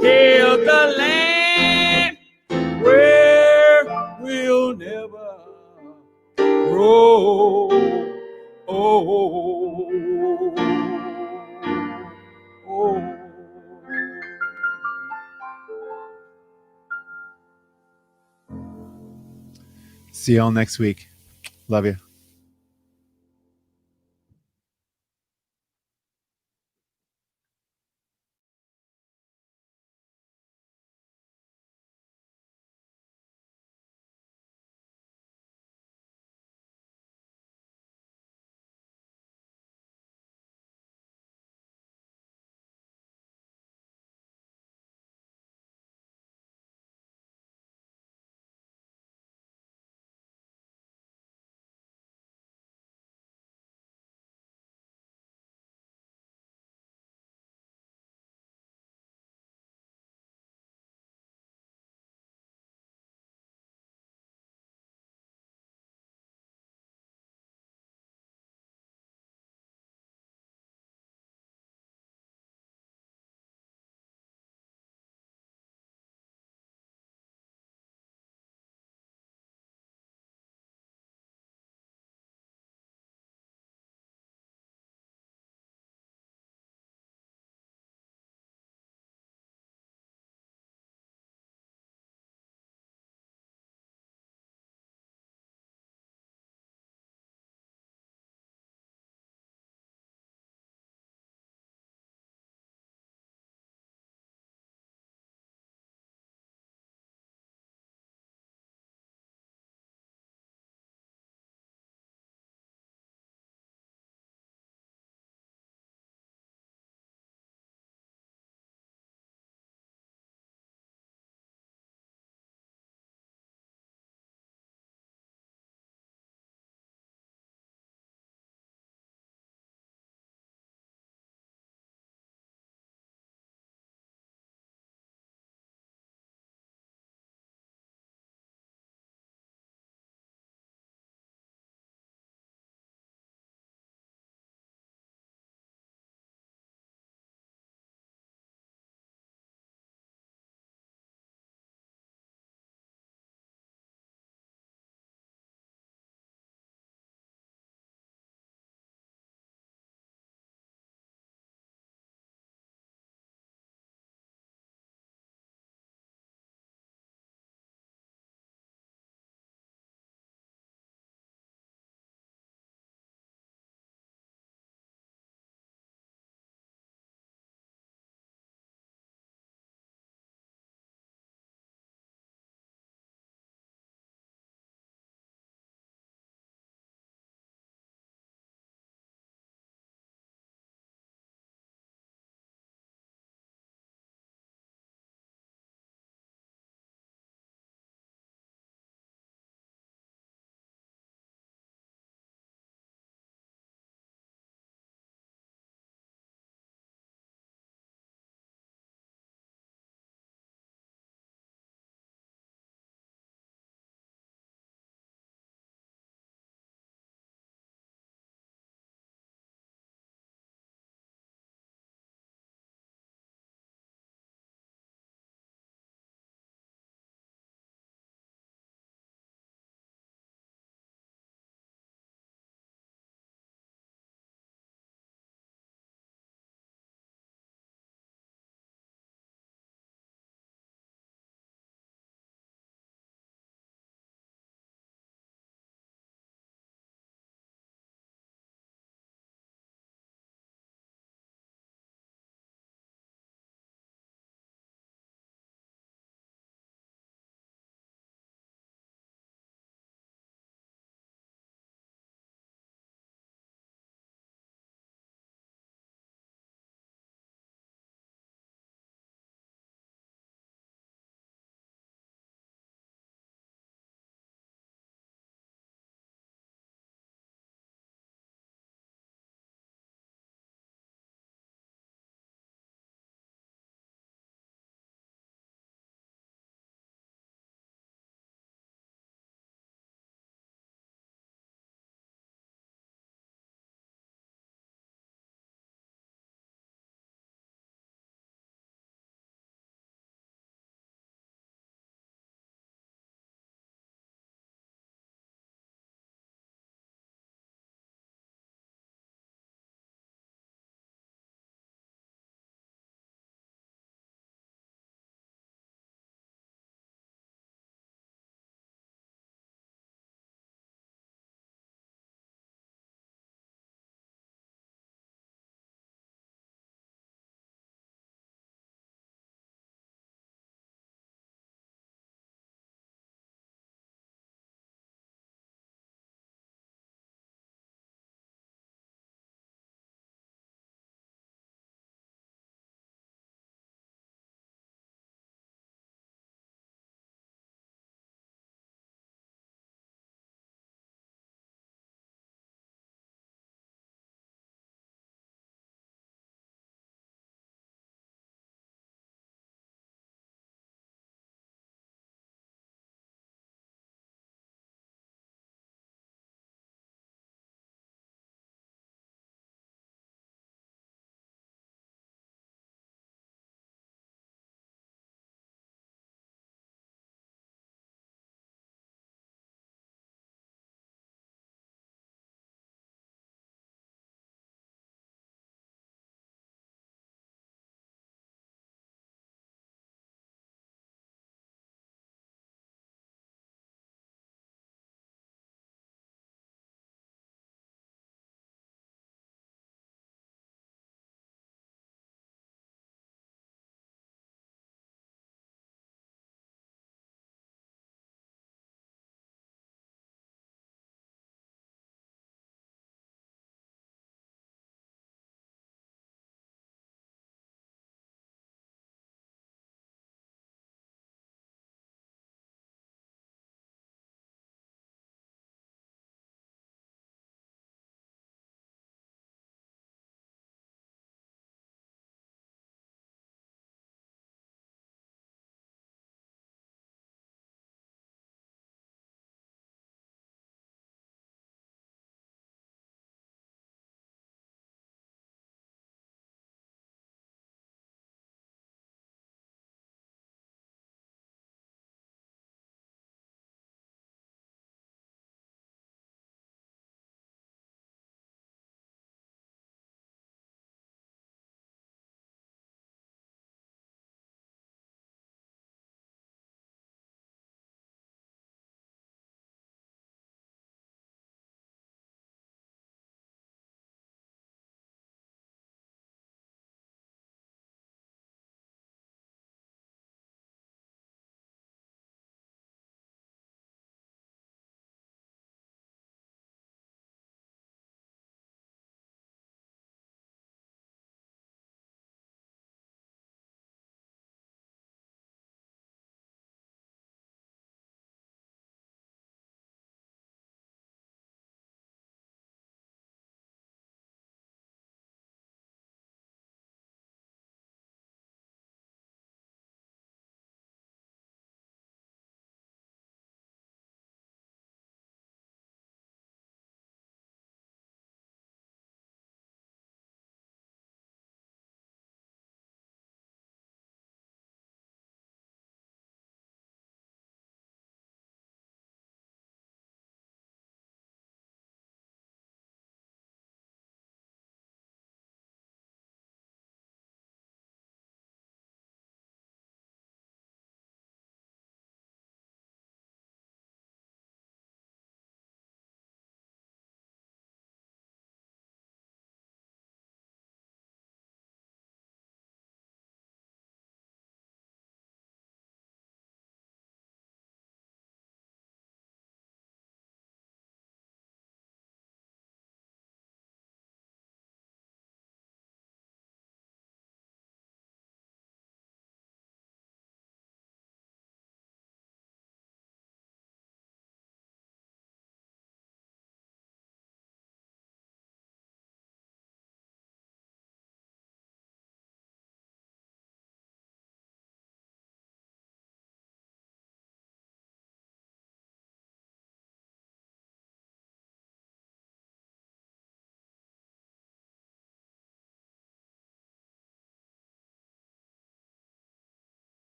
till the land where we'll never grow old.
See y'all next week. Love you.